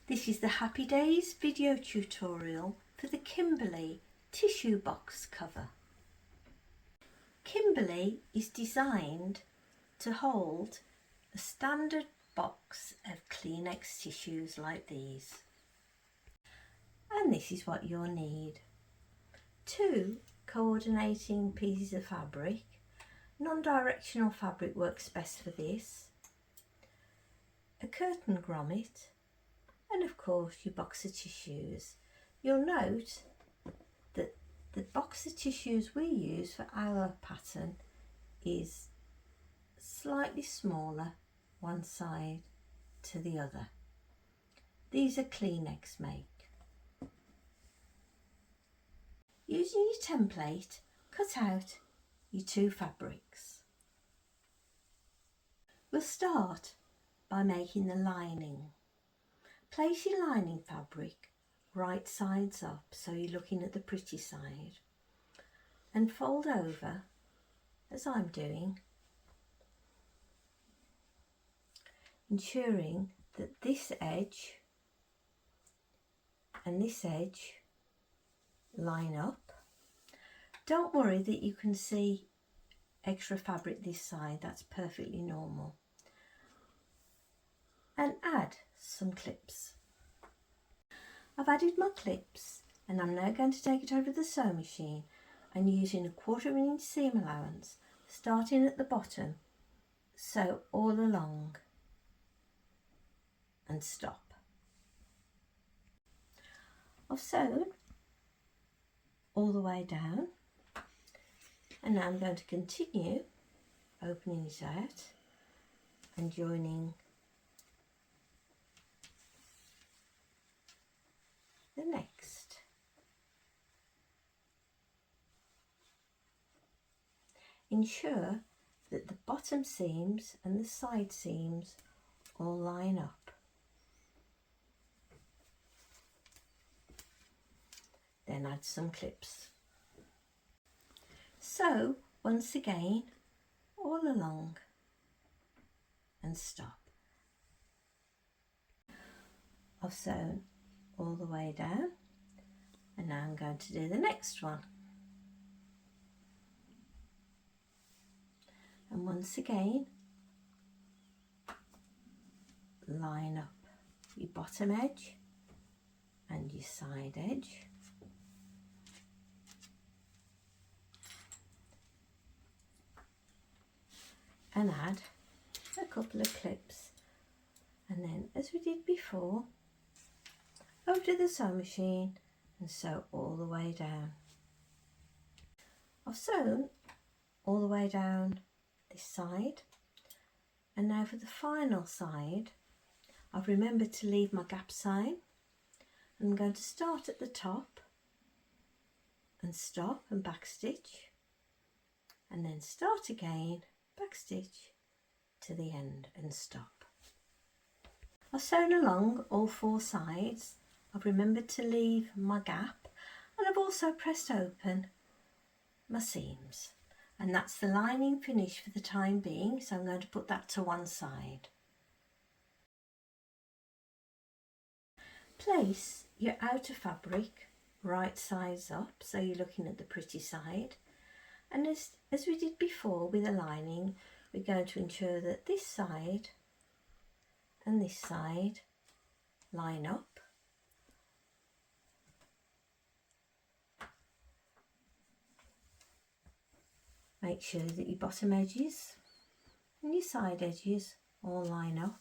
This is the Happy Days video tutorial for the Kimberly Tissue Box cover. Kimberly is designed to hold a standard box of Kleenex tissues like these. And this is what you'll need. 2 coordinating pieces of fabric. Non-directional fabric works best for this. A curtain grommet. And of course your box of tissues. You'll note that the box of tissues we use for our pattern is slightly smaller one side to the other. These are Kleenex make. Using your template, cut out your 2 fabrics. We'll start by making the lining. Place your lining fabric right sides up so you're looking at the pretty side, and fold over as I'm doing, ensuring that this edge and this edge line up. Don't worry that you can see extra fabric this side, that's perfectly normal. And add some clips. I've added my clips and I'm now going to take it over the sewing machine and using a 1/4 inch seam allowance, starting at the bottom, sew all along and stop. I've sewn all the way down and now I'm going to continue opening it out and joining the next. Ensure that the bottom seams and the side seams all line up. Then add some clips. Sew once again all along and stop. I've sewn all the way down and now I'm going to do the next one. And once again, line up your bottom edge and your side edge. And add a couple of clips, and then as we did before, over to the sewing machine and sew all the way down. I've sewn all the way down this side, and now for the final side I've remembered to leave my gap sign. I'm going to start at the top and stop and backstitch, and then start again, backstitch to the end and stop. I've sewn along all 4 sides. I've remembered to leave my gap, and I've also pressed open my seams, and that's the lining finished for the time being, so I'm going to put that to one side. Place your outer fabric right sides up so you're looking at the pretty side, and as we did before with the lining, we're going to ensure that this side and this side line up. Make sure that your bottom edges and your side edges all line up.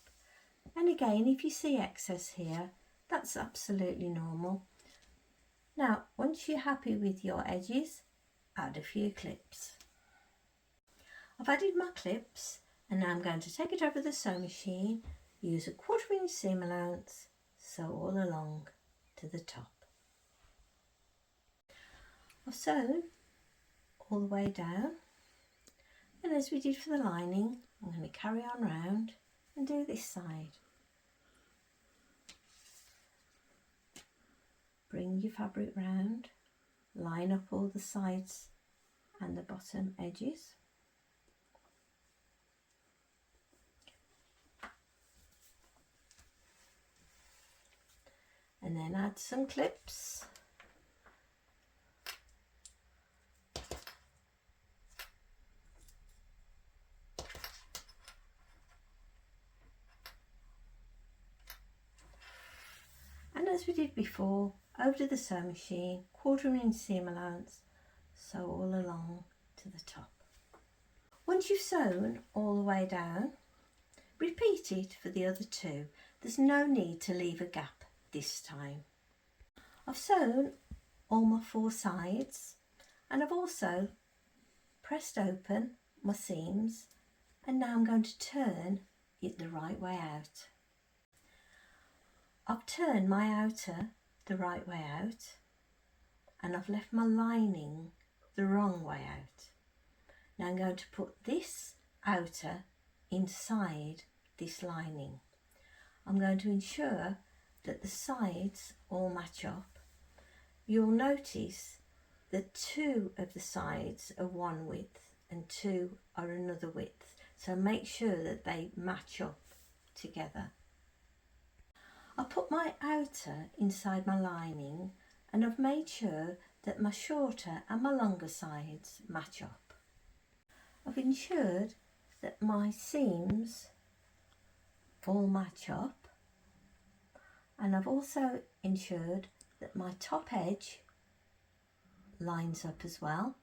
And again, if you see excess here, that's absolutely normal. Now, once you're happy with your edges, add a few clips. I've added my clips and now I'm going to take it over the sewing machine, use a 1/4 inch seam allowance, sew all along to the top. I've sewn all the way down, and as we did for the lining, I'm going to carry on round and do this side. Bring your fabric round, line up all the sides and the bottom edges. and then add some clips. And as we did before, over to the sewing machine, 1/4 inch seam allowance, sew all along to the top. Once you've sewn all the way down, repeat it for the other two. There's no need to leave a gap this time. I've sewn all my 4 sides, and I've also pressed open my seams, and now I'm going to turn it the right way out. I've turned my outer the right way out, and I've left my lining the wrong way out. Now I'm going to put this outer inside this lining. I'm going to ensure that the sides all match up. You'll notice that 2 of the sides are one width and 2 are another width, so make sure that they match up together. I put my outer inside my lining, and I've made sure that my shorter and my longer sides match up. I've ensured that my seams all match up, and I've also ensured that my top edge lines up as well,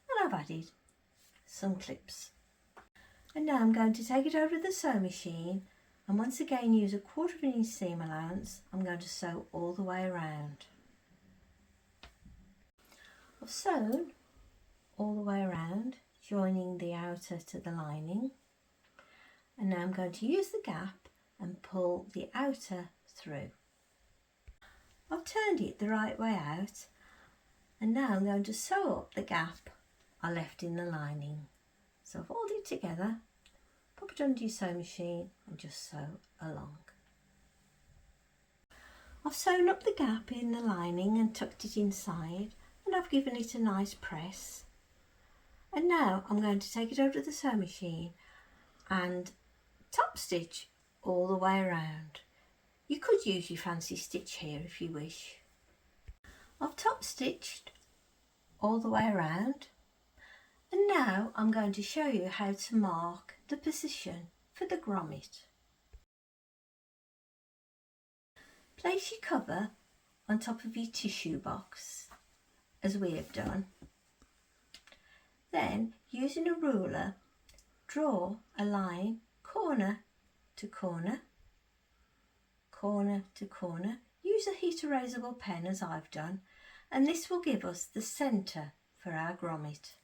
and I've added some clips. And now I'm going to take it over to the sewing machine, and once again use a 1/4 inch seam allowance. I'm going to sew all the way around. I've sewn all the way around, joining the outer to the lining, and now I'm going to use the gap and pull the outer through. I've turned it the right way out, and now I'm going to sew up the gap I left in the lining. So fold it together, pop it under your sewing machine and just sew along. I've sewn up the gap in the lining and tucked it inside, and I've given it a nice press. And now I'm going to take it over to the sewing machine and top stitch all the way around. You could use your fancy stitch here if you wish. I've top stitched all the way around, and now I'm going to show you how to mark the position for the grommet. Place your cover on top of your tissue box, as we have done. Then, using a ruler, draw a line corner to corner, corner to corner. Use a heat erasable pen as I've done, and this will give us the centre for our grommet.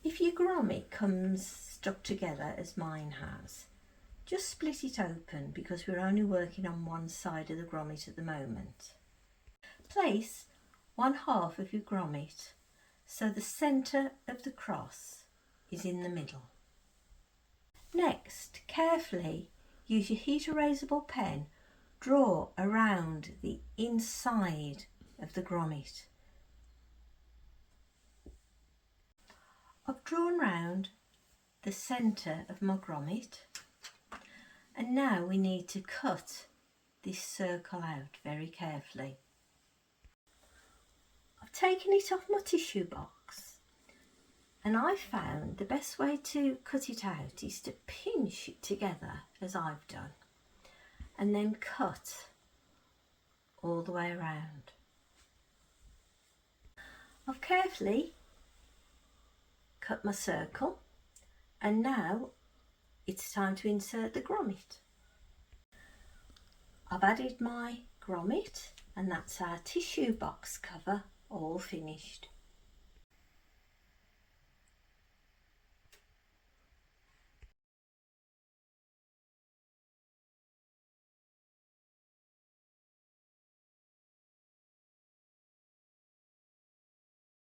If your grommet comes stuck together as mine has, just split it open because we're only working on one side of the grommet at the moment. Place 1/2 of your grommet so the centre of the cross is in the middle. Next, carefully use your heat erasable pen, draw around the inside of the grommet. I've drawn round the centre of my grommet, and now we need to cut this circle out very carefully. I've taken it off my tissue box, and I found the best way to cut it out is to pinch it together as I've done, and then cut all the way around. I've carefully cut my circle, and now it's time to insert the grommet. I've added my grommet, and that's our tissue box cover all finished.